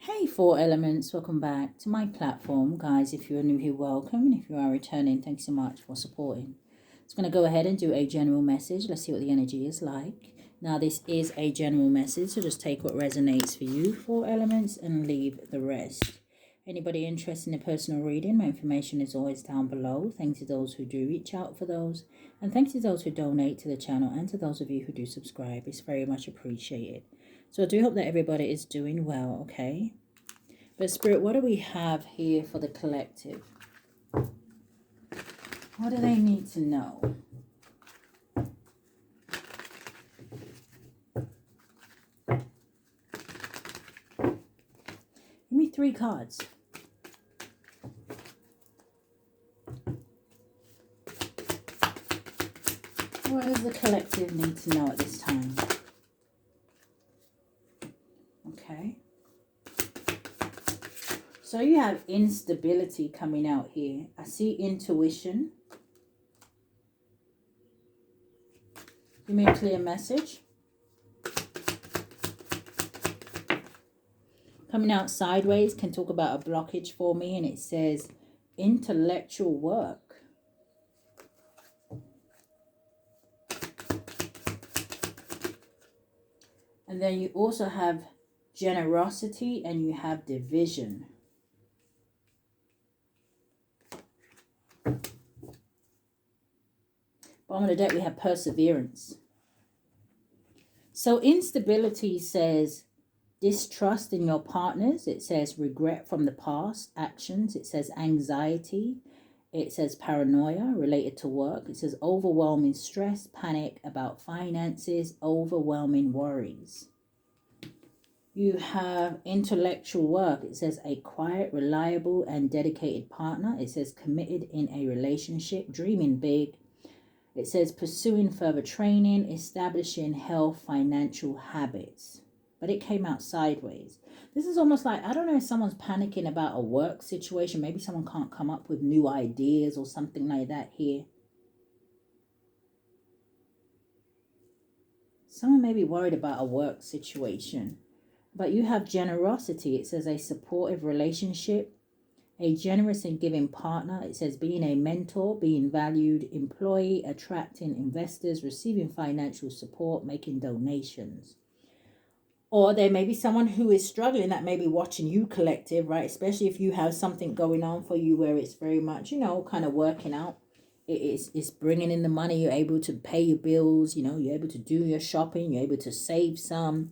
Hey Four Elements, welcome back to my platform. Guys, if you're new here, welcome. And if you are returning, thanks so much for supporting. It's going to go ahead and do a general message. Let's see what the energy is like. Now, this is a general message, so just take what resonates for you, Four Elements, and leave the rest. Anybody interested in a personal reading, my information is always down below. Thanks to those who do reach out for those. And thanks to those who donate to the channel and to those of you who do subscribe. It's very much appreciated. So I do hope that everybody is doing well, okay? But Spirit, what do we have here for the collective? What do they need to know? Give me 3 cards. What does the collective need to know at this time? Okay. So you have instability coming out here. I see intuition. Give me a clear message. Coming out sideways can talk about a blockage for me, and it says intellectual work. And then you also have generosity and you have division. Bottom of the deck, we have perseverance. So instability says distrust in your partners. It says regret from the past actions. It says anxiety. It says paranoia related to work. It says overwhelming stress, panic about finances, overwhelming worries. You have intellectual work. It says a quiet, reliable, and dedicated partner. It says committed in a relationship, dreaming big. It says pursuing further training, establishing health, financial habits. But it came out sideways. This is almost like, I don't know if someone's panicking about a work situation. Maybe someone can't come up with new ideas or something like that here. Someone may be worried about a work situation. But you have generosity. It says a supportive relationship, a generous and giving partner. It says being a mentor, being valued employee, attracting investors, receiving financial support, making donations. Or there may be someone who is struggling that may be watching you, collective, right? Especially if you have something going on for you where it's very much, kind of working out. It's bringing in the money. You're able to pay your bills. You're able to do your shopping. You're able to save some.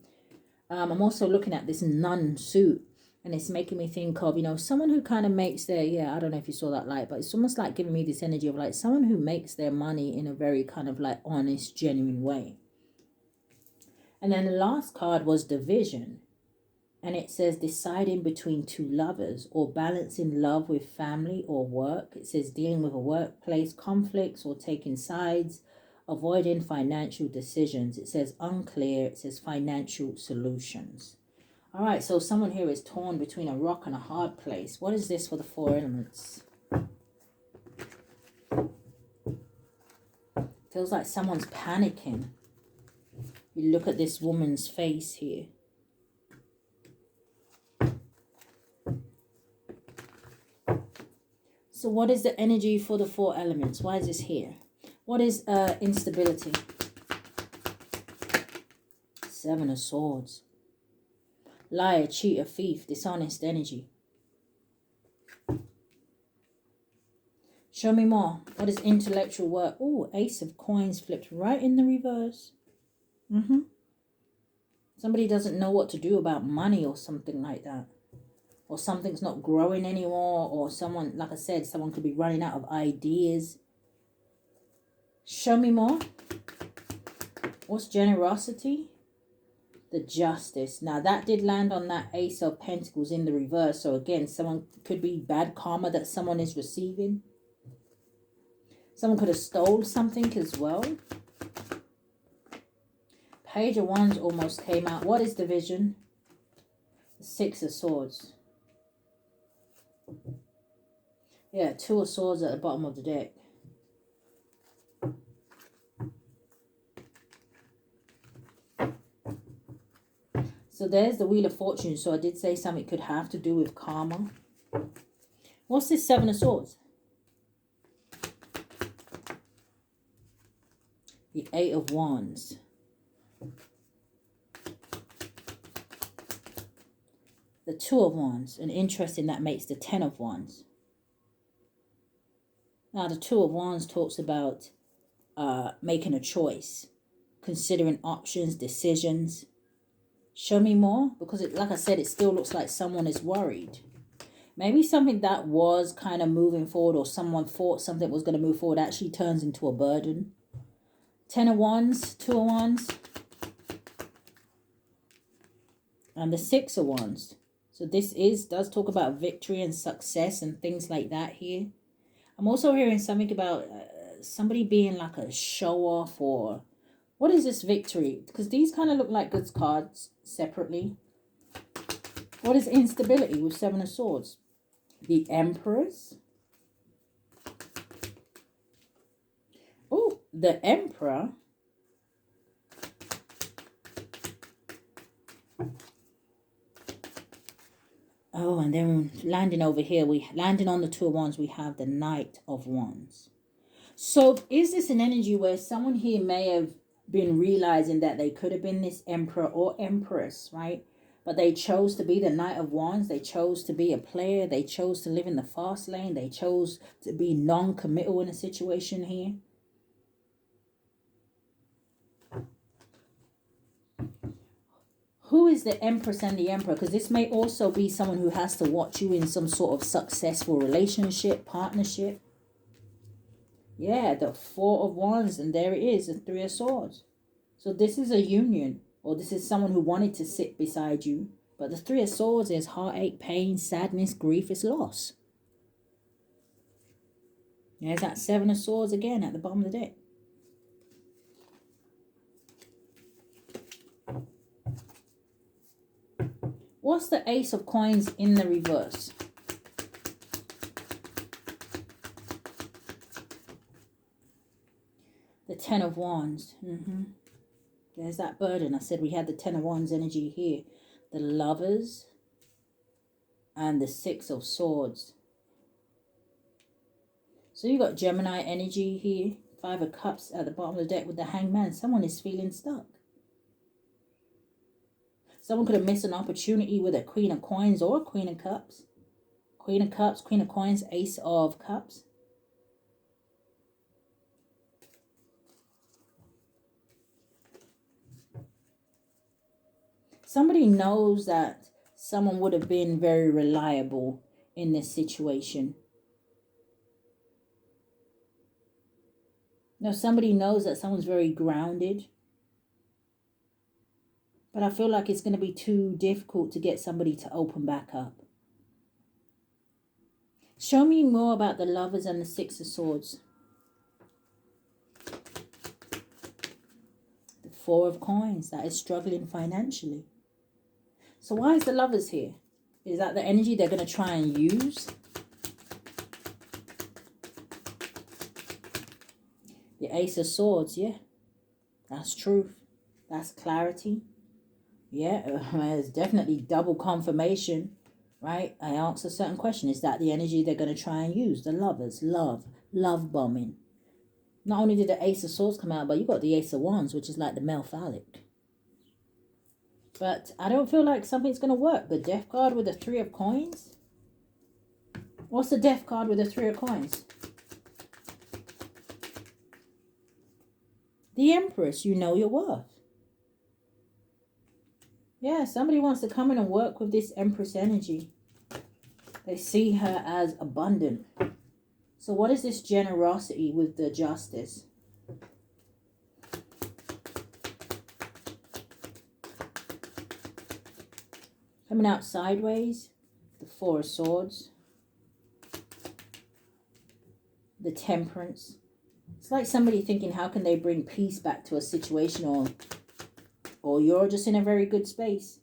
I'm also looking at this nun suit, and it's making me think of, someone who kind of makes their, I don't know if you saw that light, but it's almost like giving me this energy of like someone who makes their money in a very kind of like honest, genuine way. And then the last card was division. And it says deciding between two lovers or balancing love with family or work. It says dealing with a workplace conflicts or taking sides, avoiding financial decisions. It says unclear. It says financial solutions. All right, so someone here is torn between a rock and a hard place. What is this for the 4 elements? Feels like someone's panicking. You look at this woman's face here. So what is the energy for the 4 elements? Why is this here? What is instability? 7 of Swords. Liar, cheater, thief, dishonest energy. Show me more. What is intellectual work? Oh, Ace of Coins flipped right in the reverse. Somebody doesn't know what to do about money or something like that. Or something's not growing anymore. Or someone, like I said, someone could be running out of ideas. Show me more. What's generosity? The Justice. Now that did land on that Ace of Pentacles in the reverse. So again, someone could be bad karma that someone is receiving. Someone could have stole something as well. Page of Wands almost came out. What is division? The 6 of Swords. Yeah, 2 of Swords at the bottom of the deck. So there's the Wheel of Fortune. So I did say something could have to do with karma. What's this Seven of Swords? The Eight of Wands. The Two of Wands. And interesting, that makes the Ten of Wands. Now, the Two of Wands talks about making a choice, considering options, decisions. Show me more, because like I said, it still looks like someone is worried. Maybe something that was kind of moving forward, or someone thought something was going to move forward, actually turns into a burden. Ten of Wands, Two of Wands, and the Six of Wands. So this does talk about victory and success and things like that here. I'm also hearing something about somebody being like a show off, or what is this victory? Because these kind of look like goods cards separately. What is instability with Seven of Swords? The Empress. Oh, the Emperor. Oh, and then landing over here, landing on the Two of Wands, we have the Knight of Wands. So is this an energy where someone here may have been realizing that they could have been this Emperor or Empress, right? But they chose to be the Knight of Wands. They chose to be a player. They chose to live in the fast lane. They chose to be non-committal in a situation here. Who is the Empress and the Emperor? Because this may also be someone who has to watch you in some sort of successful relationship, partnership. Yeah, the Four of Wands, and there it is, the Three of Swords. So this is a union, or this is someone who wanted to sit beside you. But the Three of Swords is heartache, pain, sadness, grief, is loss. There's that Seven of Swords again at the bottom of the deck. What's the Ace of Coins in the reverse? The Ten of Wands. There's that burden. I said we had the Ten of Wands energy here. The Lovers and the Six of Swords. So you got Gemini energy here. Five of Cups at the bottom of the deck with the Hangman. Someone is feeling stuck. Someone could have missed an opportunity with a Queen of Coins or a Queen of Cups. Queen of Cups, Queen of Coins, Ace of Cups. Somebody knows that someone would have been very reliable in this situation. No, somebody knows that someone's very grounded. But I feel like it's going to be too difficult to get somebody to open back up. Show me more about the Lovers and the Six of Swords. The Four of Coins, that is struggling financially. So why is the Lovers here? Is that the energy they're going to try and use? The Ace of Swords, yeah. That's truth. That's clarity. Yeah, it's definitely double confirmation, right? I asked a certain question. Is that the energy they're going to try and use? The Lovers, love bombing. Not only did the Ace of Swords come out, but you got the Ace of Wands, which is like the male phallic. But I don't feel like something's going to work. The Death card with the Three of Coins. What's the Death card with the Three of Coins? The Empress, you know your worth. Yeah, somebody wants to come in and work with this Empress energy. They see her as abundant. So what is this generosity with the Justice? Coming out sideways, the Four of Swords. The Temperance. It's like somebody thinking, how can they bring peace back to a situation, or you're just in a very good space,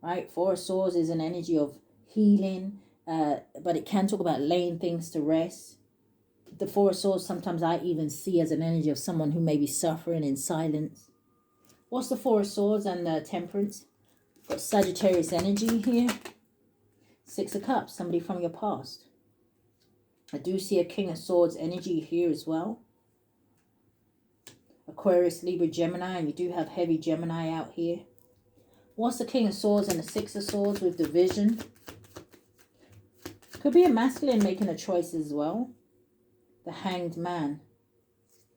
right? Four of Swords is an energy of healing, but it can talk about laying things to rest. The Four of Swords, sometimes I even see as an energy of someone who may be suffering in silence. What's the Four of Swords and the Temperance? Got Sagittarius energy here. Six of Cups, somebody from your past. I do see a King of Swords energy here as well. Aquarius, Libra, Gemini, and you do have heavy Gemini out here. What's the King of Swords and the Six of Swords with division? Could be a masculine making a choice as well. The Hanged Man.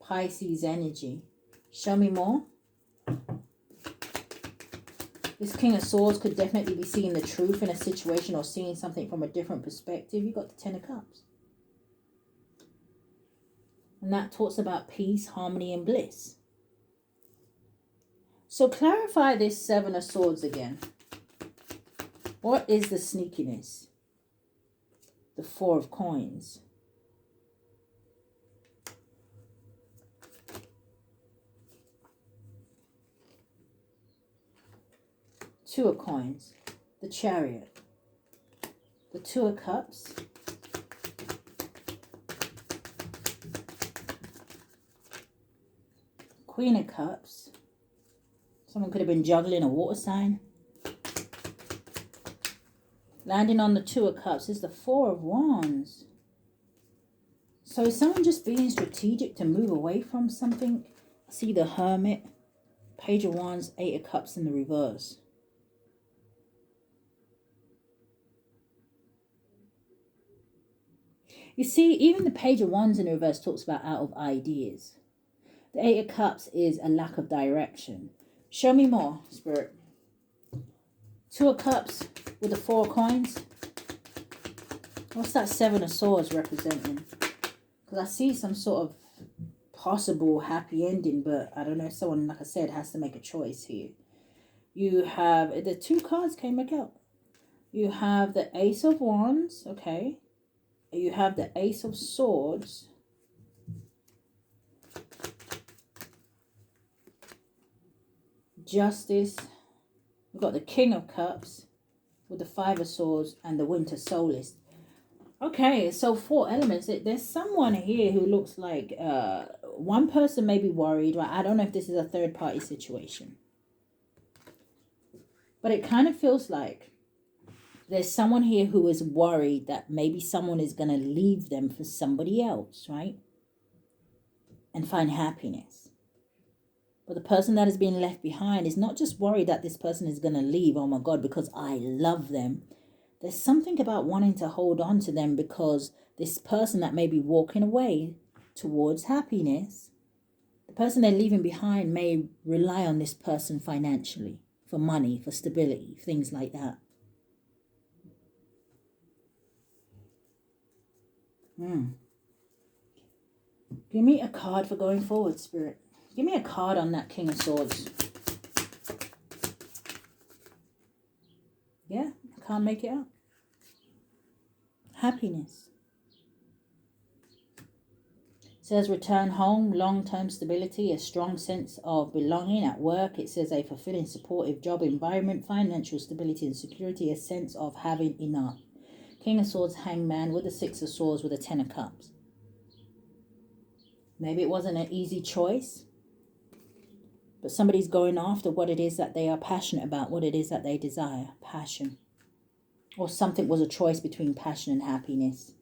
Pisces energy. Show me more. This King of Swords could definitely be seeing the truth in a situation or seeing something from a different perspective. You got the Ten of Cups. And that talks about peace, harmony, and bliss. So clarify this Seven of Swords again. What is the sneakiness? The Four of Coins. Two of Coins. The Chariot. The Two of Cups. Queen of Cups. Someone could have been juggling a water sign. Landing on the Two of Cups is the Four of Wands. So is someone just being strategic to move away from something? I see the Hermit, Page of Wands, Eight of Cups in the reverse. You see, even the Page of Wands in the reverse talks about out of ideas. The Eight of Cups is a lack of direction. Show me more, Spirit. Two of Cups with the Four of Coins. What's that Seven of Swords representing? Because I see some sort of possible happy ending, but I don't know if someone, like I said, has to make a choice here. You have, the two cards came back out. You have the Ace of Wands, okay. You have the Ace of Swords. Justice. We've got the King of Cups with the Five of Swords and the Winter Solstice. Okay, so 4 elements. There's someone here who looks like one person may be worried. Right? I don't know if this is a third party situation. But it kind of feels like there's someone here who is worried that maybe someone is going to leave them for somebody else, right? And find happiness. But the person that is being left behind is not just worried that this person is going to leave, oh my God, because I love them. There's something about wanting to hold on to them because this person that may be walking away towards happiness, the person they're leaving behind may rely on this person financially, for money, for stability, things like that. Give me a card for going forward, Spirit. Give me a card on that King of Swords. Yeah, I can't make it out. Happiness. It says return home, long-term stability, a strong sense of belonging at work. It says a fulfilling, supportive job environment, financial stability and security, a sense of having enough. King of Swords, Hangman with the Six of Swords with the Ten of Cups. Maybe it wasn't an easy choice, but somebody's going after what it is that they are passionate about, what it is that they desire, passion. Or something was a choice between passion and happiness.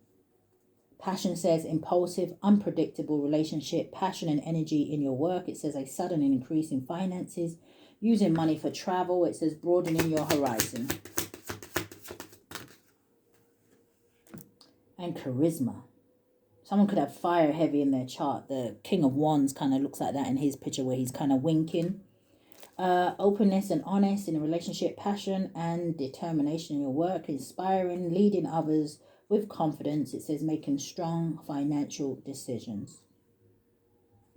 Passion says impulsive, unpredictable relationship, passion and energy in your work. It says a sudden increase in finances, using money for travel. It says broadening your horizon. And charisma. Someone could have fire heavy in their chart. The King of Wands kind of looks like that in his picture where he's kind of winking. Openness and honest in a relationship, passion and determination in your work, inspiring, leading others with confidence. It says making strong financial decisions.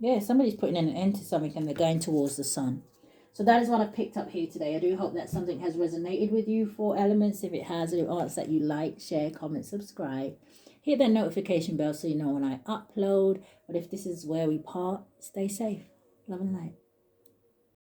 Yeah, somebody's putting an end to something and they're going towards the sun. So that is what I've picked up here today. I do hope that something has resonated with you, 4 elements. If it has, I ask that you like, share, comment, subscribe. Hit that notification bell so you know when I upload. But if this is where we part, stay safe. Love and light.